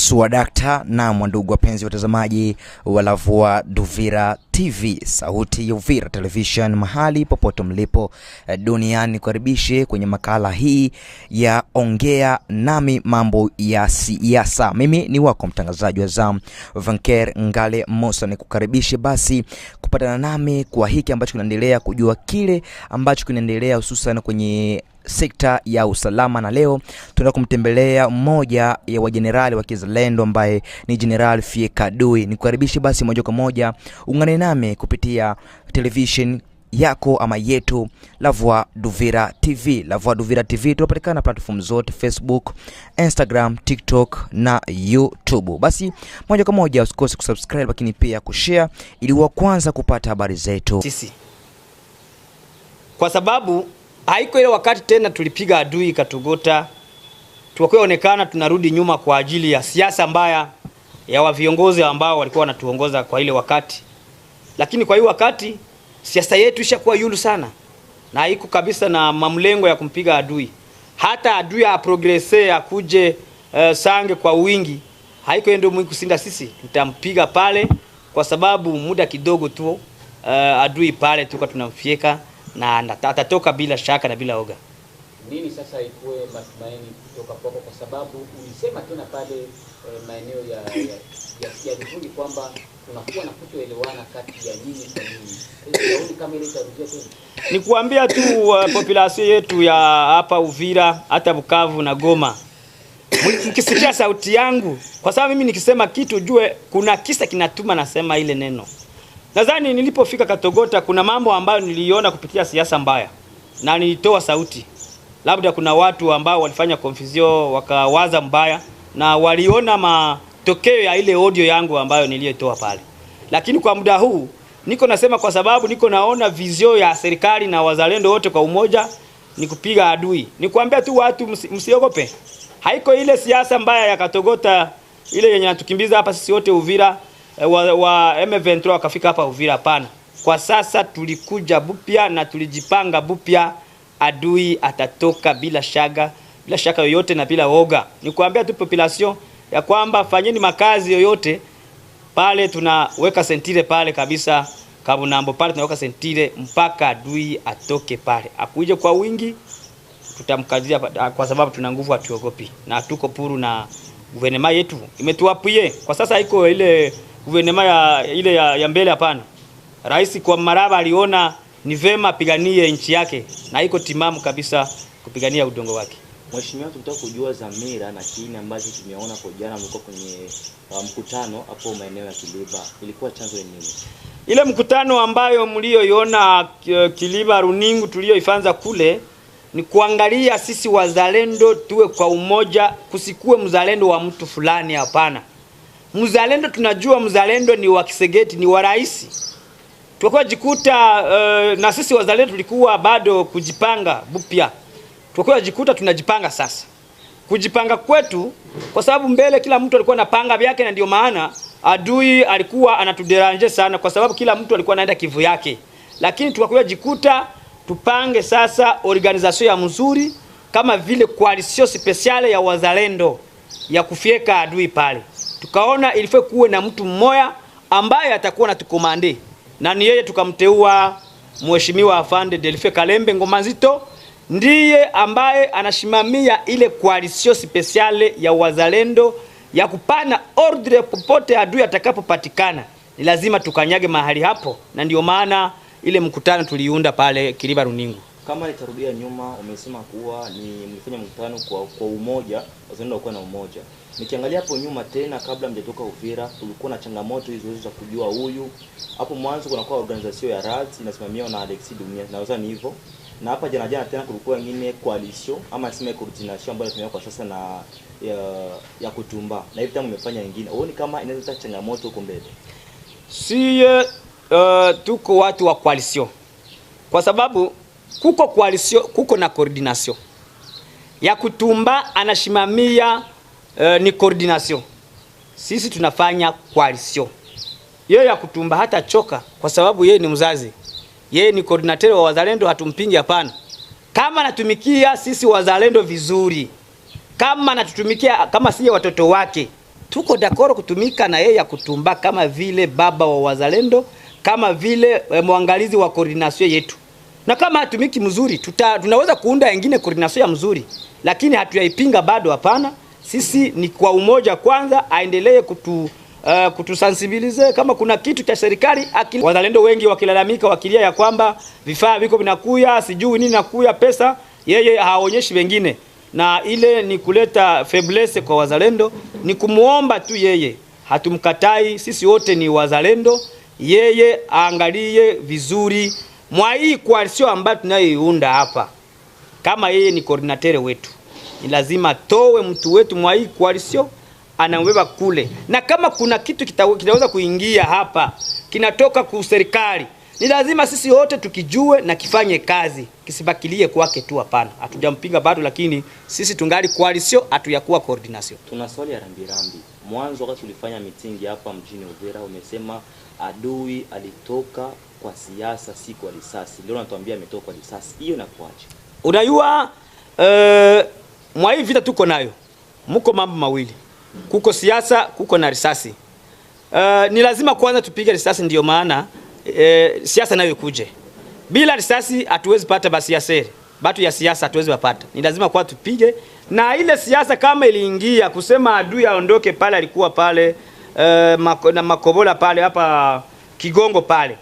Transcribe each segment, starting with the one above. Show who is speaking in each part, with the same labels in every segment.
Speaker 1: Swadakta na mwandugu wapenzi watazamaji wa Lavua Duvira TV, sauti ya Uvira Television, mahali popote mlipo duniani. Karibishe kwenye makala hii ya ongea nami mambo ya siasa. Mimi ni wako mtangazaji wa zamu Vanker Ngale Mosa, ni kukaribishe basi kupatana nami kwa hiki ambacho kinaendelea, kujua kile ambacho kinaendelea hususan kwenye sekta ya usalama. Na leo tunataka kumtembelea mmoja ya wajenerali wa kizalendo ambaye ni General Fiekadui. Nikukaribishe basi moja kwa moja ungane nami kupitia television yako ama yetu Lavua Duvira TV. Lavua Duvira TV tunapatikana platform zote: Facebook, Instagram, TikTok na YouTube. Basi moja kwa moja usikose kusubscribe, lakini pia kushare ili wa kwanza kupata habari zetu
Speaker 2: sisi, kwa sababu haiko ile wakati tena tulipiga adui katugota tukaonekana tunarudi nyuma kwa ajili ya siasa mbaya ya wa viongozi ambao walikuwa wanatuongoza kwa ile wakati. Lakini kwa hiyo wakati siasa yetu ishakuwa yulu sana, na haiko kabisa na mamlengo ya kumpiga adui. Hata adui aprogresse akuje sange kwa wingi, haiko ndio mwingi kusinda sisi, tutampiga pale kwa sababu muda kidogo tu adui pale tuka tunamfieka na atatoka bila shaka na bila oga.
Speaker 3: Nini sasa ikuwe matumaini kutoka kwako, kwa sababu ulisema tena pale maeneo ya vizuri kwamba kunakuwa na kutoelewana kati ya nyinyi kwa nyinyi. Hiyo kama ile itarudia tena.
Speaker 2: Ni kuambia tu population yetu ya hapa Uvira, hata Bukavu na Goma, mkisikia sauti yangu, kwa sababu mimi nikisema kitu jue kuna kisa kinatuma nasema ile neno. Nadhani nilipofika Katogota kuna mambo ambayo niliona kupitia siasa mbaya na nilitoa sauti. Labda kuna watu ambao walifanya confusion wakawaza mbaya na waliona matokeo ya ile audio yangu ambayo niliyotoa pale. Lakini kwa muda huu niko nasema, kwa sababu niko naona vision ya serikali na wazalendo wote kwa umoja ni kupiga adui. Nikwambia tu watu msiogope. Haiko ile siasa mbaya ya Katogota ile yenye natukimbiza hapa sisi wote Uvira wa M23 wakafika hapa Uvira. Hapana. Kwa sasa tulikuja bupya na tulijipanga bupya. Adui atatoka bila shaka yoyote na bila woga. Nikuambia tu population ya kwamba fanyeni makazi yoyote pale, tunaweka sentire pale kabisa Kabunambo pale tunaweka sentire mpaka adui atoke pale. Akuje kwa wingi tutamkazia, kwa sababu tuna nguvu, atuogopi na tuko puru na guvernema yetu imetuapie. Kwa sasa iko ile guvernema ya mbele. Hapana, rais kwa maraba aliona ni vema piganie nchi yake na iko timamu kabisa kupigania udongo wake.
Speaker 4: Mheshimiwa, tunataka kujua dhamira na kile ambacho tumeona kwa jana mlikuwa kwenye mkutano hapo maeneo ya Kiliba, ilikuwa chanzo ni nini?
Speaker 2: Ile mkutano ambayo mlioiona Kiliba runingu tulioifanza kule ni kuangalia sisi wazalendo tuwe kwa umoja, kusikue mzalendo wa mtu fulani. Hapana, mzalendo tunajua mzalendo ni wa Kisegeti, ni wa rais. Tukua jikuta na sisi wazalendo tulikuwa bado kujipanga bupya. Tukua jikuta tunajipanga sasa. Kujipanga kwetu kwa sababu mbele kila mtu alikuwa anapanga vyake, na ndio maana adui alikuwa anatuderanje sana kwa sababu kila mtu alikuwa anaenda kivu yake. Lakini tukua jikuta tupange sasa organization ya mzuri kama vile coalition speciale ya wazalendo ya kufieka adui pale. Tukaona ilifaa kuwe na mtu mmoja ambaye atakuwa anatukomande, na ni yeye tukamteua Mheshimiwa Afande Delfe Kalembe Ngomanzito, ndiye ambaye anashimamia ile coalition speciale ya wazalendo ya kupana ordre popote adui atakapopatikana. Ni lazima tukanyage mahali hapo, na ndio maana ile mkutano tuliunda pale Kiliba runingu.
Speaker 4: Kama nitarudia nyuma, umesema kuwa ni mlifanya mkutano kwa umoja, wazalendo walikuwa na umoja. Nikiangalia hapo nyuma tena kabla mjatoka Uvira, kulikuwa na changamoto hizo za kujua huyu. Hapo mwanzo kuna kwa organization ya RADS inasimamiwa na Alexis Dunia, na wazani hivyo. Na hapa jana tena kulikuwa nyingine coalition ama sema coordination ambayo tunayo kwa sasa na ya kutumba. Na hivi tamu mmefanya nyingine. Uone kama inaweza kuwa changamoto huko mbele.
Speaker 2: Tuko watu wa coalition. Kwa sababu kuko coalition, kuko na coordination. Ya kutumba anashimamia ni coordination. Sisi tunafanya coalition. Yeye ya kutumba hata choka kwa sababu yeye ni mzazi. Yeye ni coordinator wa wazalendo, hatumpingi. Hapana. Kama anatumikia sisi wazalendo vizuri, kama anatutumikia kama sisi watoto wake, tuko dakoro kutumika na yeye ya kutumba kama vile baba wa wazalendo, kama vile mwangalizi wa coordination yetu. Na kama hatumiki mzuri, tunaweza kuunda wengine coordination ya mzuri, lakini hatuyaipinga bado, hapana. Sisi ni kwa umoja kwanza, aendelee kutusensibilize kama kuna kitu cha serikali. Wazalendo wengi wakilalamika, wakilia ya kwamba vifaa viko vinakuya, sijui nini nakuya pesa, yeye haonyeshi wengine, na ile ni kuleta faiblesse kwa wazalendo. Ni kumuomba tu yeye, hatumkatai, sisi wote ni wazalendo. Yeye aangalie vizuri mwa hii coalition ambayo tunayoiunda hapa. Kama yeye ni coordinateur wetu, ni lazima towe mtu wetu mwa hii coalition, anambeba kule. Na kama kuna kitu kitaweza kuingia hapa kinatoka kwa serikali, ni lazima sisi wote tukijue na kifanye kazi, kisibakilie kwake tu, hapana. Hatujampinga bado, lakini sisi tungali coalition, hatuyakuwa coordination.
Speaker 4: Tuna swali ya rambirambi. Mwanzo wakati tulifanya meeting hapa mjini Uvira, umesema adui alitoka kwa siasa, si kwa risasi. Leo natuambia ametoka kwa risasi. Hiyo inakuaje?
Speaker 2: Unajua mwa hii vita tuko nayo, mko mambo mawili. Kuko siasa, kuko na risasi. Ni lazima kwanza tupige risasi, ndio maana siasa nayo ikuje. Bila risasi hatuwezi pata basi ya seri. Batu ya siasa hatuwezi wapata. Ni lazima kwa tupige, na ile siasa kama iliingia kusema adui aondoke pale, alikuwa pale na Makobola pale hapa Kigongo pale.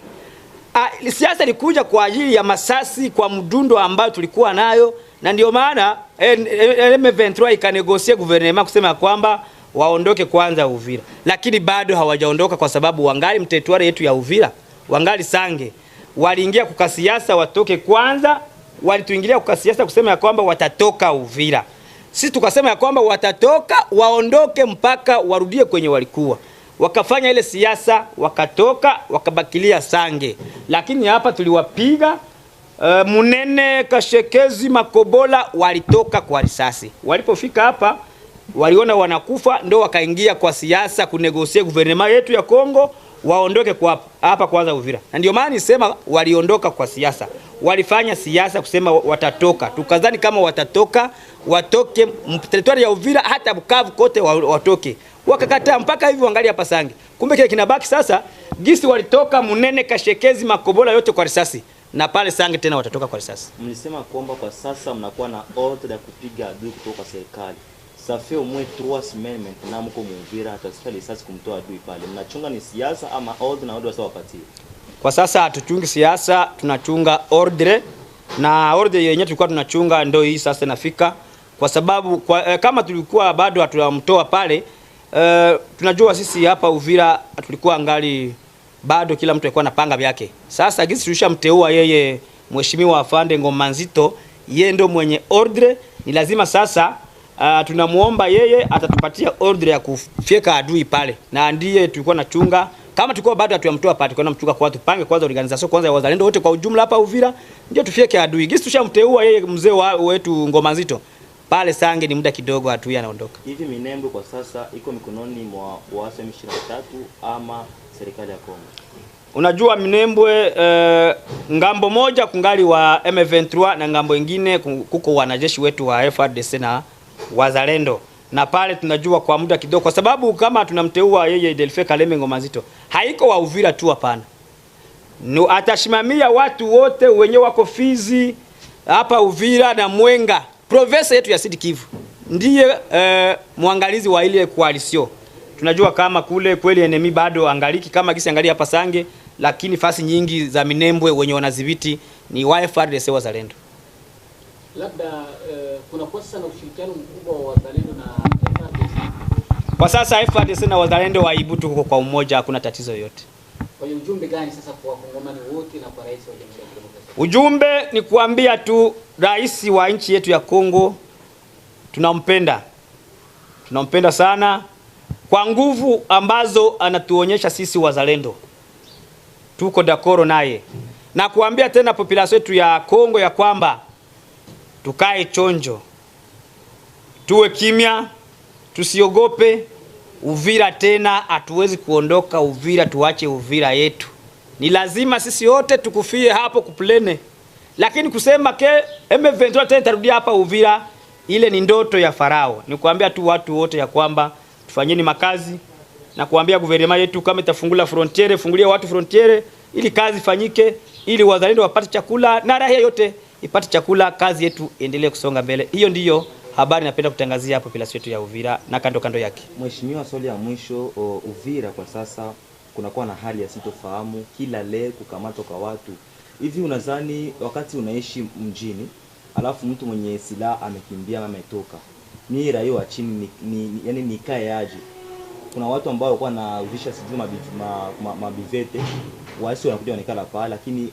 Speaker 2: Siasa ilikuja kwa ajili ya masasi, kwa mdundo ambayo tulikuwa nayo, na ndio maana M23 ikanegosia gouvernement kusema kwamba waondoke kwanza Uvira. Lakini bado hawajaondoka kwa sababu wangali mtetuare yetu ya Uvira, wangali Sange. Waliingia kwa siasa watoke kwanza, walituingilia kwa siasa kusema ya kwamba watatoka Uvira. Sisi tukasema ya kwamba watatoka, waondoke mpaka warudie kwenye walikuwa. Wakafanya ile siasa, wakatoka, wakabakilia Sange. Lakini hapa tuliwapiga Munene, Kashekezi, Makobola walitoka kwa risasi. Walipofika hapa waliona wanakufa, ndo wakaingia kwa siasa kunegosia gouvernement yetu ya Kongo waondoke kwa hapa kwanza Uvira. Na ndio maana nisema waliondoka kwa siasa. Walifanya siasa kusema watatoka. Tukazani kama watatoka, watoke territory ya Uvira, hata Bukavu kote watoke. Wakakataa mpaka hivi wangali hapa Sange. Kumbe kile kinabaki sasa, gisi walitoka Munene, Kashekezi, Makobola yote kwa risasi. Na pale Sange tena watatoka kwa risasi.
Speaker 4: Mlisema kwamba kwa sasa mnakuwa na ordre ya kupiga adui kutoka serikali. Ça fait au moins 3 semaines maintenant mko Uvira, hatasikia risasi kumtoa adui pale. Mnachunga ni siasa ama ordre na ordre wapatie?
Speaker 2: Kwa sasa hatuchungi siasa, tunachunga ordre, na ordre yenyewe tulikuwa tunachunga ndio hii sasa inafika. Kwa sababu kama tulikuwa bado hatujamtoa pale, tunajua sisi hapa Uvira tulikuwa angali bado kila mtu alikuwa anapanga vyake. Sasa gisi tulishamteua yeye mheshimiwa Afande Ngoma Nzito, yeye ndio mwenye ordre. Ni lazima sasa tunamuomba yeye atatupatia ordre ya kufyeka adui pale, na ndiye tulikuwa nachunga. Kama tulikuwa bado hatujamtoa pale, tulikuwa tunamchunga kwa tupange kwanza organization kwanza ya wazalendo wote kwa ujumla hapa Uvira, ndio tufyeke adui. Gisi tushamteua yeye mzee wetu Ngoma Nzito pale Sange, ni muda kidogo adui anaondoka.
Speaker 4: Hivi Minembwe kwa sasa iko mikononi mwa waasi M23 ama serikali ya Kongo?
Speaker 2: Unajua Minembwe ngambo moja kungali wa M23 na ngambo nyingine kuko wanajeshi wetu wa FARDC na wazalendo. Na pale tunajua kwa muda kidogo, kwa sababu kama tunamteua yeye Delfe Kaleme Ngoma Nzito, haiko wa Uvira tu, hapana. Atashimamia watu wote wenye wako Fizi hapa Uvira na Mwenga, province yetu ya Sud Kivu. Ndiye muangalizi wa ile coalition. Tunajua kama kule kweli enemy bado angaliki kama gisi angalia hapa Sange, lakini fasi nyingi za Minembwe wenye wanadhibiti ni wa FARDC wazalendo.
Speaker 3: Labda kuna kwa sasa na ushirikiano mkubwa wa wazalendo na FARDC.
Speaker 2: Kwa sasa FARDC na wazalendo waibutu huko kwa umoja, hakuna tatizo yote.
Speaker 3: Kwa hiyo ujumbe gani sasa kwa Wakongomani wote na kwa rais wa Jamhuri ya Kidemokrasia?
Speaker 2: Ujumbe ni kuambia tu rais wa nchi yetu ya Kongo tunampenda. Tunampenda sana kwa nguvu ambazo anatuonyesha sisi wazalendo. Tuko dakoro naye. Na kuambia tena population yetu ya Kongo ya kwamba tukae chonjo, tuwe kimya, tusiogope. Uvira tena hatuwezi kuondoka Uvira, tuache Uvira yetu. Ni lazima sisi wote tukufie hapo kuplene. Lakini kusema ke M23 tena tarudia hapa Uvira, ile ni ndoto ya Farao. Ni kuambia tu watu wote ya kwamba tufanyeni makazi na kuambia guvernema yetu kama itafungula frontiere, fungulia watu frontiere ili kazi fanyike, ili wazalendo wapate chakula na raia yote ipate chakula, kazi yetu endelee kusonga mbele. Hiyo ndiyo habari napenda kutangazia population yetu ya Uvira na kando yake.
Speaker 4: Mheshimiwa, swali ya mwisho, Uvira kwa sasa kunakuwa na hali ya sitofahamu, kila leo kukamatwa kwa watu. Hivi unadhani wakati unaishi mjini alafu mtu mwenye silaha amekimbia ama ametoka, ni raia wa chini yani nikae aje? Kuna watu ambao walikuwa na visha sijui mabivete wasi wanakuja wanekala pale, lakini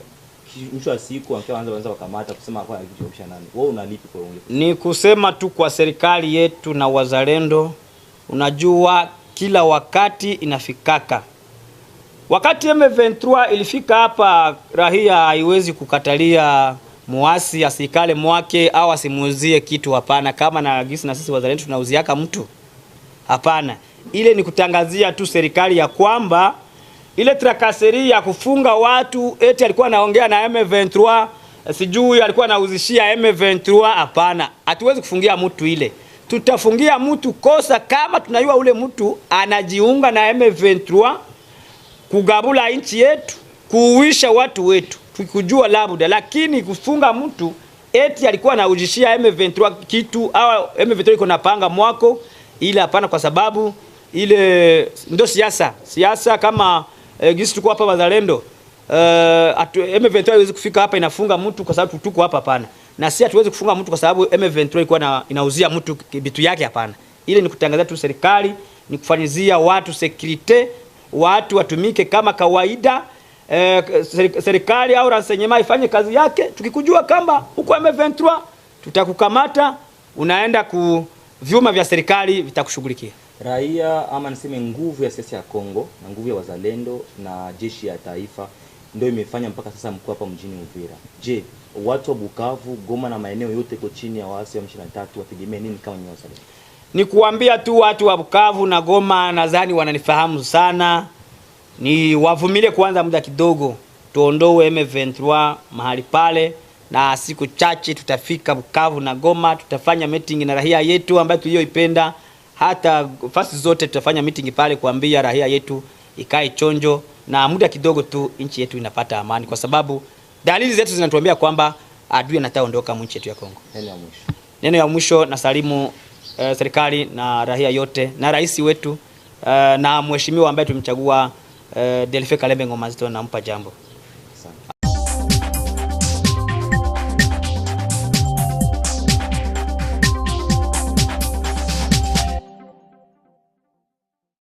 Speaker 4: mwisho wa siku wanaanza wakamata kusema kwa kijobisha nani. Wewe unalipi kwa wewe?
Speaker 2: Ni kusema tu kwa serikali yetu na wazalendo, unajua kila wakati inafikaka. Wakati M23 ilifika hapa, rahia haiwezi kukatalia muasi asikale mwake au asimuuzie kitu, hapana. Kama na gisi na sisi wazalendo tunauziaka mtu, hapana. Ile ni kutangazia tu serikali ya kwamba ile trakaseri ya kufunga watu eti alikuwa anaongea na M23, sijui alikuwa anauzishia M23, hapana. Hatuwezi kufungia mtu ile. Tutafungia mtu kosa kama tunajua ule mtu anajiunga na M23 kugabula nchi yetu, kuuisha watu wetu, tukijua labda. Lakini kufunga mtu eti alikuwa anauzishia M23 kitu au M23 iko napanga mwako, ile hapana, kwa sababu ile ndo siasa kama gisi tuko hapa wazalendo. M23 haiwezi kufika hapa inafunga mtu kwa sababu tuko hapa, hapana. Na si hatuwezi kufunga mtu kwa sababu M23 ilikuwa inauzia mtu vitu yake, hapana. Ile ni kutangazia tu serikali, ni kufanyizia watu security, watu watumike kama kawaida. Serikali au renseignement ifanye kazi yake. Tukikujua kama huko M23 tutakukamata, unaenda ku vyuma vya serikali vitakushughulikia.
Speaker 4: Raia ama niseme nguvu ya siasa ya Kongo na nguvu ya wazalendo na jeshi ya taifa ndio imefanya mpaka sasa mkuu hapa mjini Uvira. Je, watu wa Bukavu, Goma na maeneo yote kwa chini ya waasi wa M23 wategemea nini kama ni wazalendo?
Speaker 2: Ni kuambia tu watu wa Bukavu na Goma, nadhani wananifahamu sana, ni wavumilie kwanza muda kidogo, tuondoe M23 mahali pale, na siku chache tutafika Bukavu na Goma, tutafanya meeting na raia yetu ambayo tuliyoipenda. Hata fasi zote tutafanya meeting pale kuambia raia yetu ikae chonjo, na muda kidogo tu nchi yetu inapata amani, kwa sababu dalili zetu zinatuambia kwamba adui anataondoka nchi yetu ya Kongo. Neno ya mwisho na salimu serikali na raia yote na rais wetu na mheshimiwa ambaye tumchagua Delphin Kalembe Ngoma Zito, nampa jambo.